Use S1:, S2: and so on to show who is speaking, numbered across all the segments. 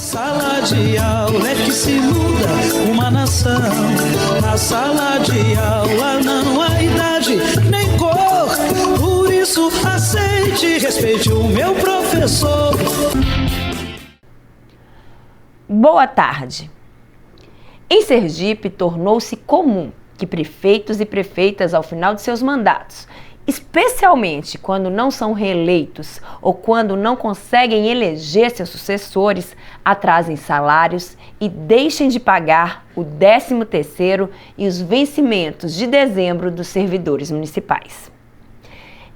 S1: Sala de aula é que se muda uma nação. Na sala de aula não há idade nem cor. Por isso aceite e respeite o meu professor.
S2: Boa tarde. Em Sergipe, tornou-se comum que prefeitos e prefeitas, ao final de seus mandatos, especialmente quando não são reeleitos ou quando não conseguem eleger seus sucessores, atrasem salários e deixem de pagar o 13º e os vencimentos de dezembro dos servidores municipais.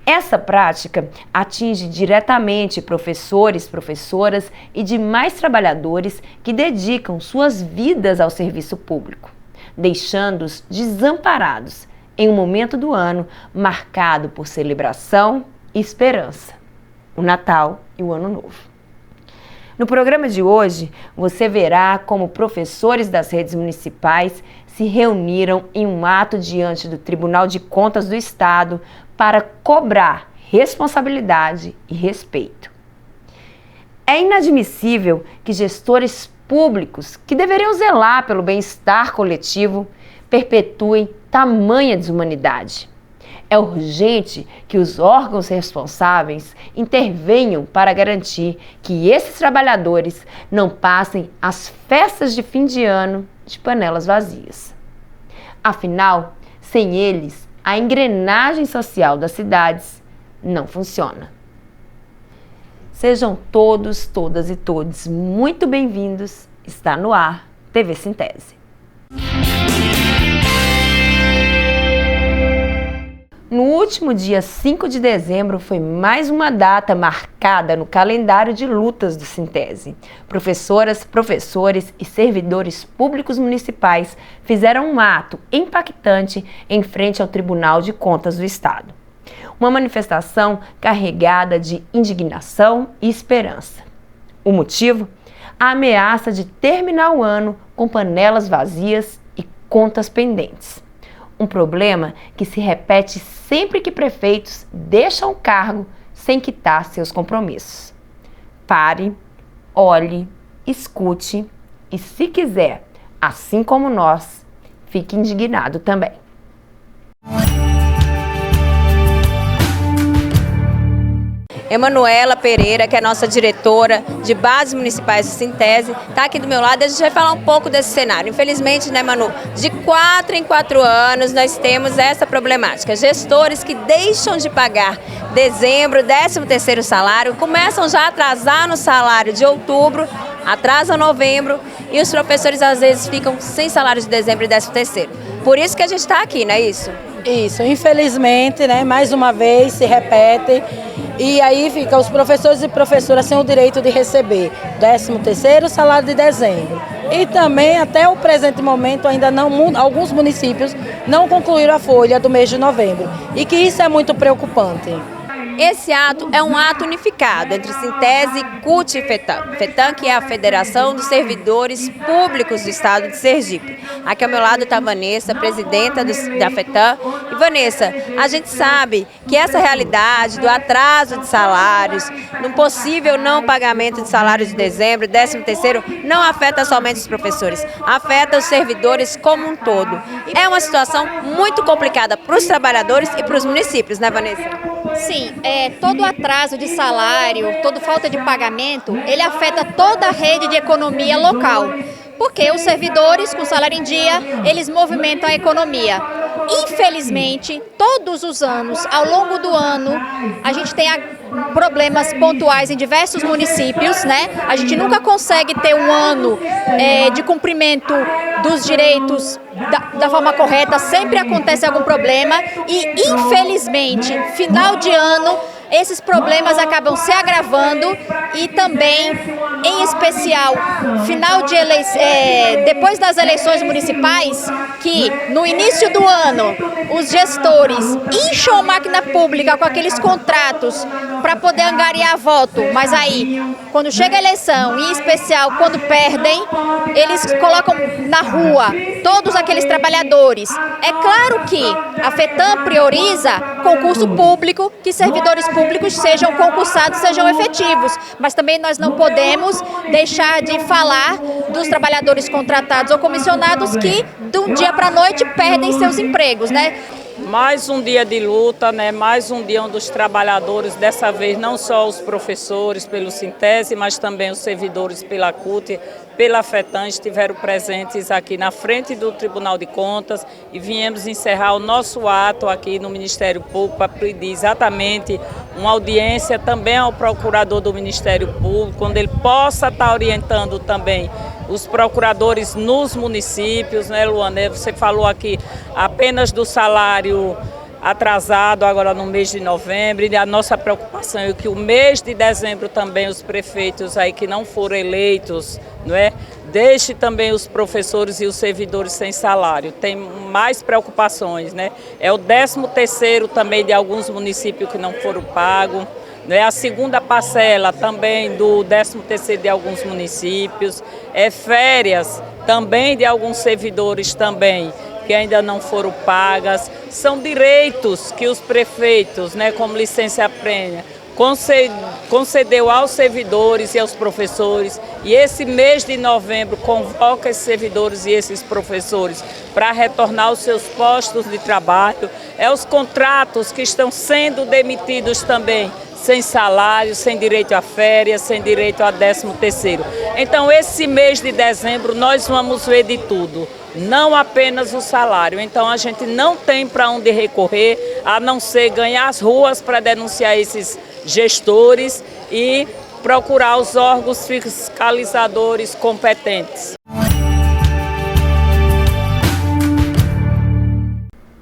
S2: Essa prática atinge diretamente professores, professoras e demais trabalhadores que dedicam suas vidas ao serviço público, deixando-os desamparados em um momento do ano marcado por celebração e esperança, o Natal e o Ano Novo. No programa de hoje, você verá como professores das redes municipais se reuniram em um ato diante do Tribunal de Contas do Estado para cobrar responsabilidade e respeito. É inadmissível que gestores públicos, que deveriam zelar pelo bem-estar coletivo, perpetuem tamanha desumanidade. É urgente que os órgãos responsáveis intervenham para garantir que esses trabalhadores não passem as festas de fim de ano de panelas vazias. Afinal, sem eles, a engrenagem social das cidades não funciona. Sejam todos, todas e todos muito bem-vindos. Está no ar, TV Sintese. No último dia 5 de dezembro foi mais uma data marcada no calendário de lutas do Sintese. Professoras, professores e servidores públicos municipais fizeram um ato impactante em frente ao Tribunal de Contas do Estado. Uma manifestação carregada de indignação e esperança. O motivo? A ameaça de terminar o ano com panelas vazias e contas pendentes. Um problema que se repete sempre que prefeitos deixam o cargo sem quitar seus compromissos. Pare, olhe, escute e, se quiser, assim como nós, fique indignado também. Emanuela Pereira, que é nossa diretora de bases municipais do Sintese, está aqui do meu lado. A gente vai falar um pouco desse cenário. Infelizmente, né, Manu, de 4 em 4 anos nós temos essa problemática. Gestores que deixam de pagar dezembro, 13º salário, começam já a atrasar no salário de outubro, atrasam novembro e os professores às vezes ficam sem salário de dezembro e 13º. Por isso que a gente está aqui, não é isso?
S3: Isso, infelizmente, né, mais uma vez se repete e aí fica os professores e professoras sem o direito de receber 13º salário de dezembro. E também até o presente momento ainda não, alguns municípios não concluíram a folha do mês de novembro e que isso é muito preocupante.
S2: Esse ato é um ato unificado entre Sintese, CUT e FETAM. FETAM, que é a Federação dos Servidores Públicos do Estado de Sergipe. Aqui ao meu lado está a Vanessa, presidenta da FETAM. E Vanessa, a gente sabe que essa realidade do atraso de salários, no possível não pagamento de salário de dezembro, 13º, não afeta somente os professores, afeta os servidores como um todo. É uma situação muito complicada para os trabalhadores e para os municípios, né, Vanessa?
S4: Sim, todo atraso de salário, toda falta de pagamento, ele afeta toda a rede de economia local. Porque os servidores com salário em dia, eles movimentam a economia. Infelizmente, todos os anos, ao longo do ano, a gente tem problemas pontuais em diversos municípios, né? A gente nunca consegue ter um ano de cumprimento dos direitos da forma correta, sempre acontece algum problema e, infelizmente, final de ano, esses problemas acabam se agravando e também, em especial, depois das eleições municipais, que no início do ano os gestores incham a máquina pública com aqueles contratos para poder angariar voto. Mas aí, quando chega a eleição, em especial quando perdem, eles colocam na rua todos aqueles trabalhadores. É claro que a FETAM prioriza concurso público, que servidores públicos sejam concursados, sejam efetivos. Mas também nós não podemos deixar de falar dos trabalhadores contratados ou comissionados que, de um dia para a noite, perdem seus empregos, né?
S5: Mais um dia de luta, né? Mais um dia onde os trabalhadores, dessa vez não só os professores pelo Sintese, mas também os servidores pela CUT, pela FETAM, estiveram presentes aqui na frente do Tribunal de Contas e viemos encerrar o nosso ato aqui no Ministério Público para pedir exatamente uma audiência também ao procurador do Ministério Público, onde ele possa estar orientando também os procuradores nos municípios, né, Luana? Você falou aqui apenas do salário atrasado agora no mês de novembro, e a nossa preocupação é que o mês de dezembro também os prefeitos aí que não foram eleitos, não é? Deixe também os professores e os servidores sem salário. Tem mais preocupações, né? É o 13º também de alguns municípios que não foram pagos. A segunda parcela também do 13º de alguns municípios, férias também de alguns servidores também que ainda não foram pagas. São direitos que os prefeitos, né, como licença-prêmio, concedeu aos servidores e aos professores, e esse mês de novembro convoca esses servidores e esses professores para retornar aos seus postos de trabalho. Os contratos que estão sendo demitidos também, sem salário, sem direito a férias, sem direito a 13º. Então, esse mês de dezembro, nós vamos ver de tudo, não apenas o salário. Então, a gente não tem para onde recorrer, a não ser ganhar as ruas para denunciar esses gestores e procurar os órgãos fiscalizadores competentes.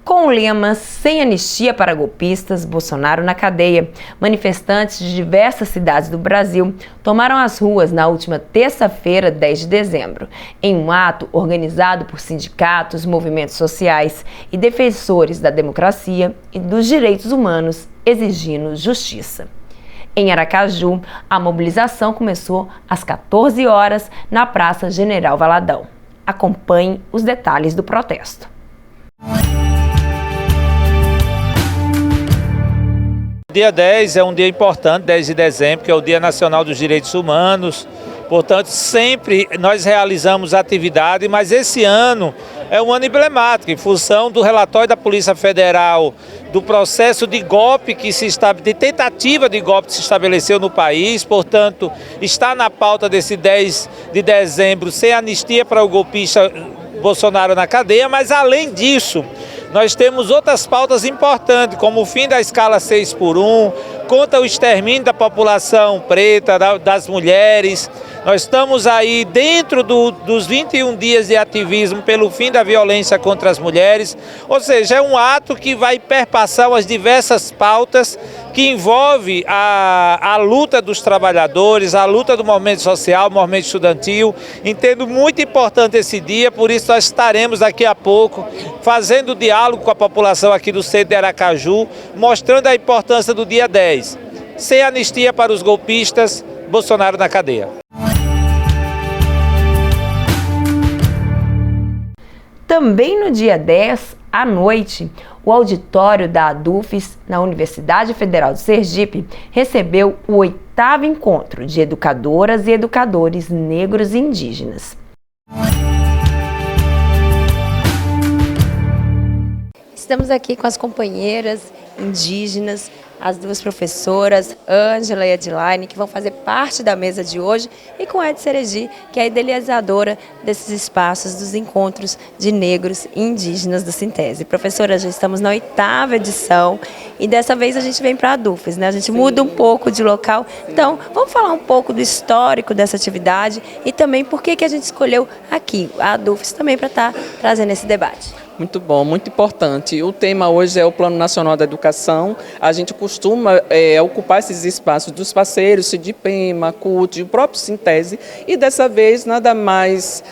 S2: Com o lema "Sem anistia para golpistas, Bolsonaro na cadeia", manifestantes de diversas cidades do Brasil tomaram as ruas na última terça-feira, 10 de dezembro, em um ato organizado por sindicatos, movimentos sociais e defensores da democracia e dos direitos humanos, exigindo justiça. Em Aracaju, a mobilização começou às 14 horas na Praça General Valadão. Acompanhe os detalhes do protesto.
S6: Dia 10 é um dia importante, 10 de dezembro, que é o Dia Nacional dos Direitos Humanos. Portanto, sempre nós realizamos atividade, mas esse ano é um ano emblemático, em função do relatório da Polícia Federal, do processo de golpe de tentativa de golpe que se estabeleceu no país. Portanto, está na pauta desse 10 de dezembro, sem anistia para o golpista Bolsonaro na cadeia, mas além disso, nós temos outras pautas importantes, como o fim da escala 6x1, contra o extermínio da população preta, das mulheres. Nós estamos aí dentro dos 21 dias de ativismo pelo fim da violência contra as mulheres, ou seja, é um ato que vai perpassar as diversas pautas que envolve a luta dos trabalhadores, a luta do movimento social, movimento estudantil. Entendo muito importante esse dia, por isso nós estaremos daqui a pouco fazendo diálogo com a população aqui do centro de Aracaju, mostrando a importância do dia 10. Sem anistia para os golpistas, Bolsonaro na cadeia.
S2: Também no dia 10, à noite, o auditório da ADUFES, na Universidade Federal de Sergipe, recebeu o 8º encontro de educadoras e educadores negros e indígenas. Estamos aqui com as companheiras indígenas, as duas professoras, Ângela e Adilaine, que vão fazer parte da mesa de hoje, e com Ed Seregi, que é a idealizadora desses espaços, dos encontros de negros e indígenas do Sintese. Professora, já estamos na 8ª edição e dessa vez a gente vem para a ADUFES, né? A gente muda um pouco de local. Então, vamos falar um pouco do histórico dessa atividade e também por que a gente escolheu aqui, a ADUFES, também para estar trazendo esse debate.
S7: Muito bom, muito importante. O tema hoje é o Plano Nacional da Educação. A gente costuma ocupar esses espaços dos parceiros, CIDIPEMA, CUT, o próprio Sintese, e dessa vez nada mais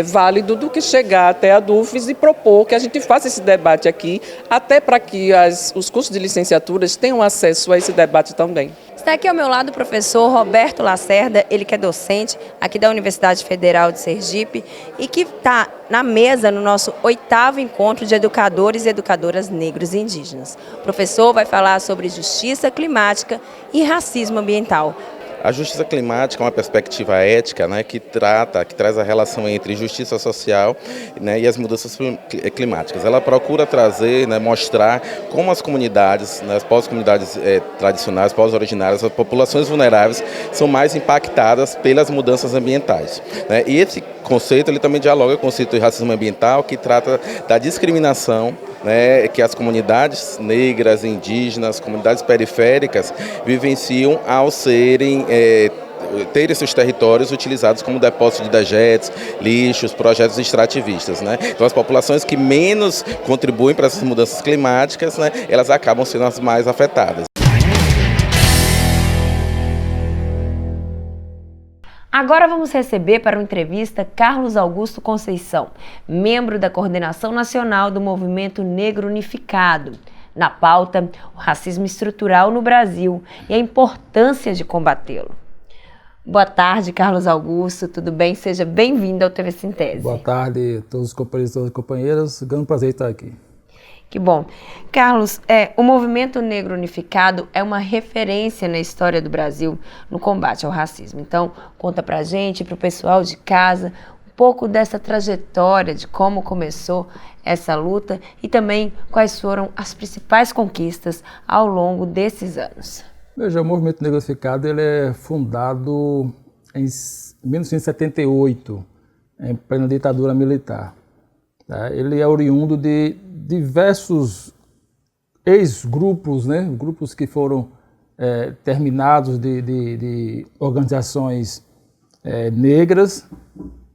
S7: válido do que chegar até a DUFES e propor que a gente faça esse debate aqui, até para que os cursos de licenciaturas tenham acesso a esse debate também.
S2: Está aqui ao meu lado o professor Roberto Lacerda, ele que é docente aqui da Universidade Federal de Sergipe e que está na mesa no nosso 8º encontro de educadores e educadoras negros e indígenas. O professor vai falar sobre justiça climática e racismo ambiental.
S8: A justiça climática é uma perspectiva ética, né, que traz a relação entre justiça social, né, e as mudanças climáticas. Ela procura trazer, né, mostrar como as comunidades, né, as pós-comunidades tradicionais, pós-originárias, as populações vulneráveis são mais impactadas pelas mudanças ambientais, né. E esse conceito ele também dialoga com o conceito de racismo ambiental, que trata da discriminação, né, que as comunidades negras, indígenas, comunidades periféricas vivenciam ao terem seus territórios utilizados como depósito de dejetos, lixos, projetos extrativistas, né? Então as populações que menos contribuem para essas mudanças climáticas, né, elas acabam sendo as mais afetadas.
S2: Agora vamos receber para uma entrevista Carlos Augusto Conceição, membro da Coordenação Nacional do Movimento Negro Unificado. Na pauta, o racismo estrutural no Brasil e a importância de combatê-lo. Boa tarde, Carlos Augusto, tudo bem? Seja bem-vindo ao TV Sintese.
S9: Boa tarde a todos os companheiros e todas as companheiras, grande prazer estar aqui.
S2: Que bom. Carlos, o Movimento Negro Unificado é uma referência na história do Brasil no combate ao racismo. Então, conta pra gente, pro pessoal de casa, um pouco dessa trajetória, de como começou essa luta e também quais foram as principais conquistas ao longo desses anos.
S9: Veja, o Movimento Negro Unificado ele é fundado em 1978, em plena ditadura militar. Ele é oriundo de diversos ex-grupos, né? Grupos que foram terminados de organizações negras,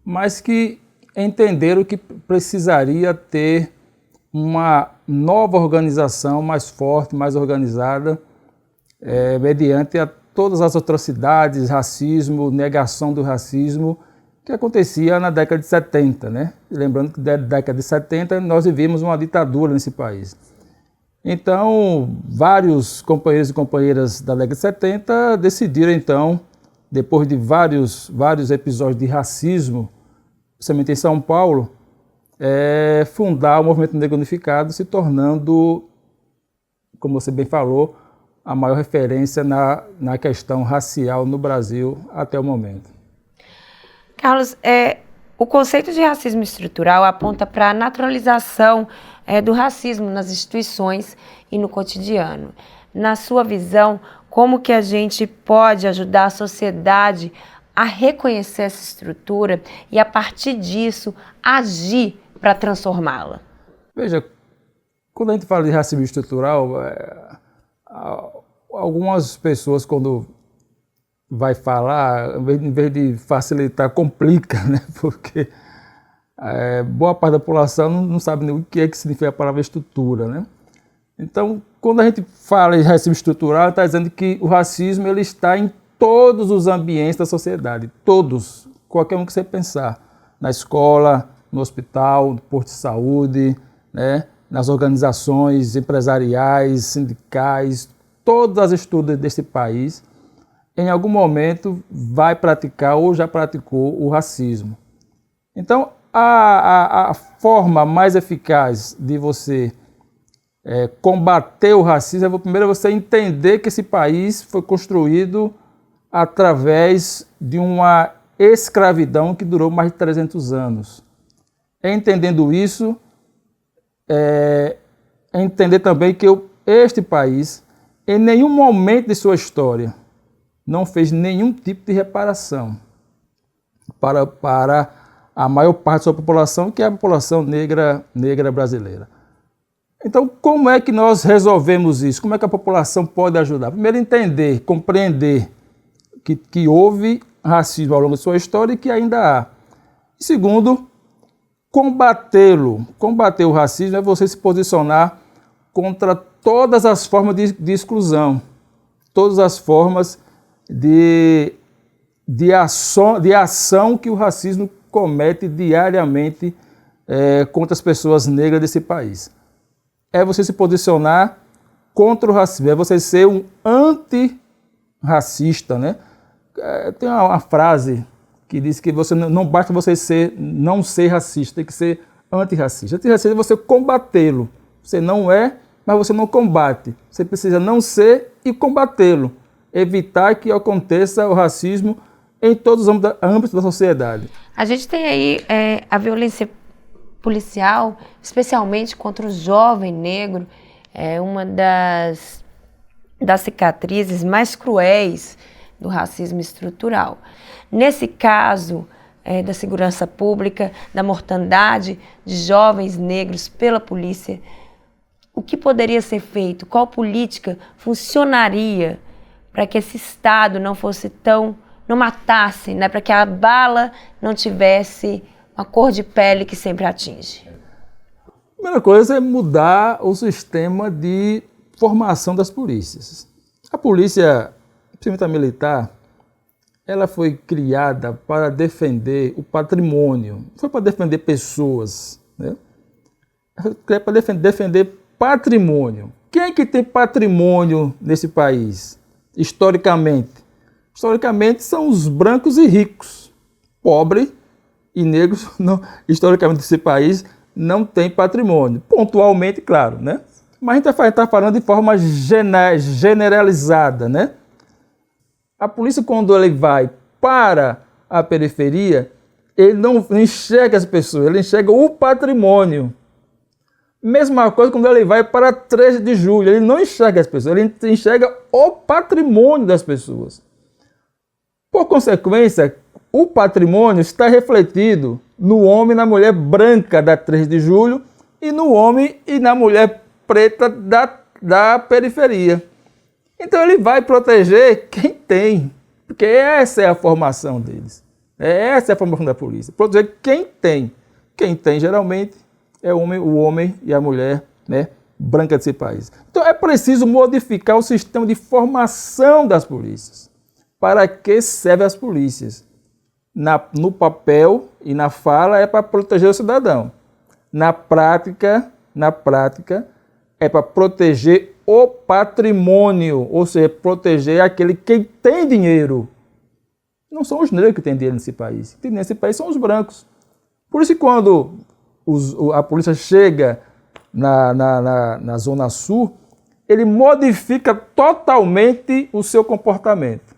S9: mas que entenderam que precisaria ter uma nova organização mais forte, mais organizada, mediante todas as atrocidades, racismo, negação do racismo, que acontecia na década de 70, né? Lembrando que na década de 70 nós vivíamos uma ditadura nesse país. Então, vários companheiros e companheiras da década de 70 decidiram, então, depois de vários episódios de racismo, principalmente em São Paulo, fundar o Movimento Negro Unificado, se tornando, como você bem falou, a maior referência na questão racial no Brasil até o momento.
S2: Carlos, o conceito de racismo estrutural aponta para a naturalização do racismo nas instituições e no cotidiano. Na sua visão, como que a gente pode ajudar a sociedade a reconhecer essa estrutura e, a partir disso, agir para transformá-la?
S9: Veja, quando a gente fala de racismo estrutural, algumas pessoas, quando vai falar, em vez de facilitar, complica, né? Porque boa parte da população não sabe nem o que significa a palavra estrutura, né? Então, quando a gente fala de racismo estrutural, está dizendo que o racismo ele está em todos os ambientes da sociedade, todos, qualquer um que você pensar, na escola, no hospital, no posto de saúde, né? Nas organizações empresariais, sindicais, todas as estruturas desse país, em algum momento vai praticar ou já praticou o racismo. Então, a forma mais eficaz de você combater o racismo é primeiro você entender que esse país foi construído através de uma escravidão que durou mais de 300 anos. Entendendo isso, entender também que este país, em nenhum momento de sua história, não fez nenhum tipo de reparação para a maior parte da sua população, que é a população negra brasileira. Então, como é que nós resolvemos isso? Como é que a população pode ajudar? Primeiro, entender, compreender que houve racismo ao longo da sua história e que ainda há. E segundo, Combater o racismo é você se posicionar contra todas as formas de exclusão, todas as formas de ação que o racismo comete diariamente contra as pessoas negras desse país. É você se posicionar contra o racismo, é você ser um antirracista, né? Tem uma frase que diz que não basta você não ser racista, tem que ser antirracista. Antirracista é você combatê-lo. Você não é, mas você não combate. Você precisa não ser e combatê-lo. Evitar que aconteça o racismo em todos os âmbitos da sociedade.
S2: A gente tem aí a violência policial, especialmente contra o jovem negro, é uma das cicatrizes mais cruéis do racismo estrutural. Nesse caso da segurança pública, da mortandade de jovens negros pela polícia, o que poderia ser feito? Qual política funcionaria para que esse Estado não matasse, né? Para que a bala não tivesse uma cor de pele que sempre atinge?
S9: A primeira coisa é mudar o sistema de formação das polícias. A polícia, principalmente a militar, ela foi criada para defender o patrimônio, não foi para defender pessoas, né? Foi criada para defender patrimônio. Quem é que tem patrimônio nesse país, historicamente? Historicamente são os brancos e ricos. Pobre e negros, historicamente, nesse país, não tem patrimônio. Pontualmente, claro, né? Mas a gente está falando de forma generalizada, né? A polícia, quando ele vai para a periferia, ele não enxerga as pessoas, ele enxerga o patrimônio. Mesma coisa quando ele vai para 13 de julho, ele não enxerga as pessoas, ele enxerga o patrimônio das pessoas. Por consequência, o patrimônio está refletido no homem e na mulher branca da 13 de julho e no homem e na mulher preta da periferia. Então ele vai proteger quem tem, porque essa é a formação deles. Essa é a formação da polícia, proteger quem tem. Quem tem, geralmente, é o homem e a mulher, né, branca desse país. Então é preciso modificar o sistema de formação das polícias. Para que servem as polícias? No papel e na fala é para proteger o cidadão. Na prática é para proteger o patrimônio, ou seja, proteger aquele que tem dinheiro. Não são os negros que têm dinheiro nesse país. Quem tem dinheiro nesse país são os brancos. Por isso que quando a polícia chega na Zona Sul, ele modifica totalmente o seu comportamento.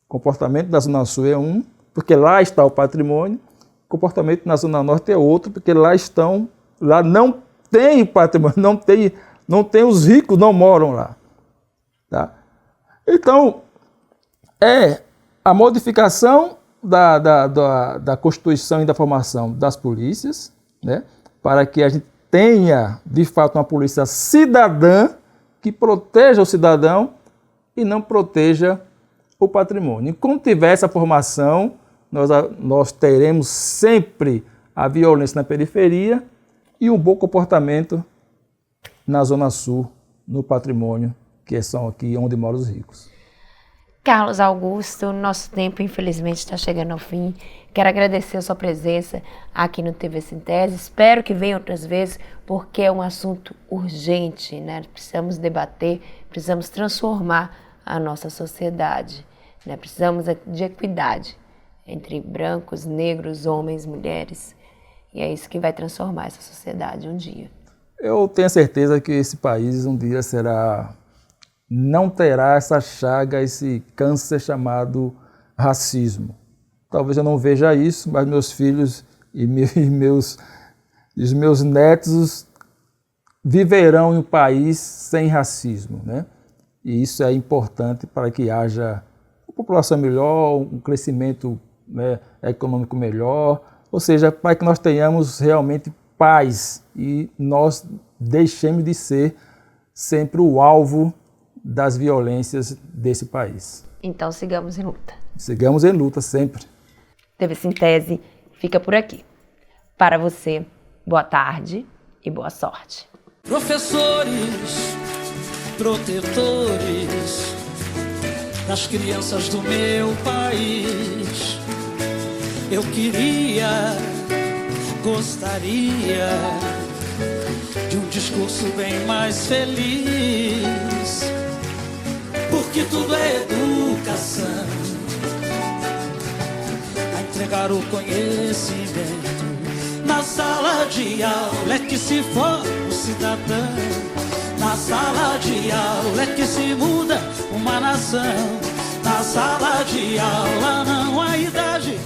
S9: O comportamento da Zona Sul é um, porque lá está o patrimônio. O comportamento na Zona Norte é outro, porque lá não tem patrimônio, não tem os ricos, não moram lá. Tá? Então, é a modificação da Constituição e da formação das polícias, né, para que a gente tenha, de fato, uma polícia cidadã que proteja o cidadão e não proteja o patrimônio. Enquanto tiver essa formação, nós teremos sempre a violência na periferia e um bom comportamento na Zona Sul, no patrimônio, que são aqui onde moram os ricos.
S2: Carlos Augusto, nosso tempo infelizmente está chegando ao fim. Quero agradecer a sua presença aqui no TV Sintese. Espero que venha outras vezes, porque é um assunto urgente, né? Precisamos debater, precisamos transformar a nossa sociedade, né? Precisamos de equidade entre brancos, negros, homens, mulheres. E é isso que vai transformar essa sociedade um dia.
S9: Eu tenho certeza que esse país um dia não terá essa chaga, esse câncer chamado racismo. Talvez eu não veja isso, mas meus filhos e os meus netos viverão em um país sem racismo, né? E isso é importante para que haja uma população melhor, um crescimento, né, econômico melhor, ou seja, para que nós tenhamos realmente paz e nós deixemos de ser sempre o alvo das violências desse país.
S2: Então sigamos em luta.
S9: Sigamos em luta sempre.
S2: TV Sintese fica por aqui. para você. Boa tarde e boa sorte.
S1: Professores, protetores das crianças do meu país, eu gostaria de um discurso bem mais feliz, porque tudo é educação, a entregar o conhecimento. Na sala de aula é que se forma o cidadão, na sala de aula é que se muda uma nação, na sala de aula não há idade.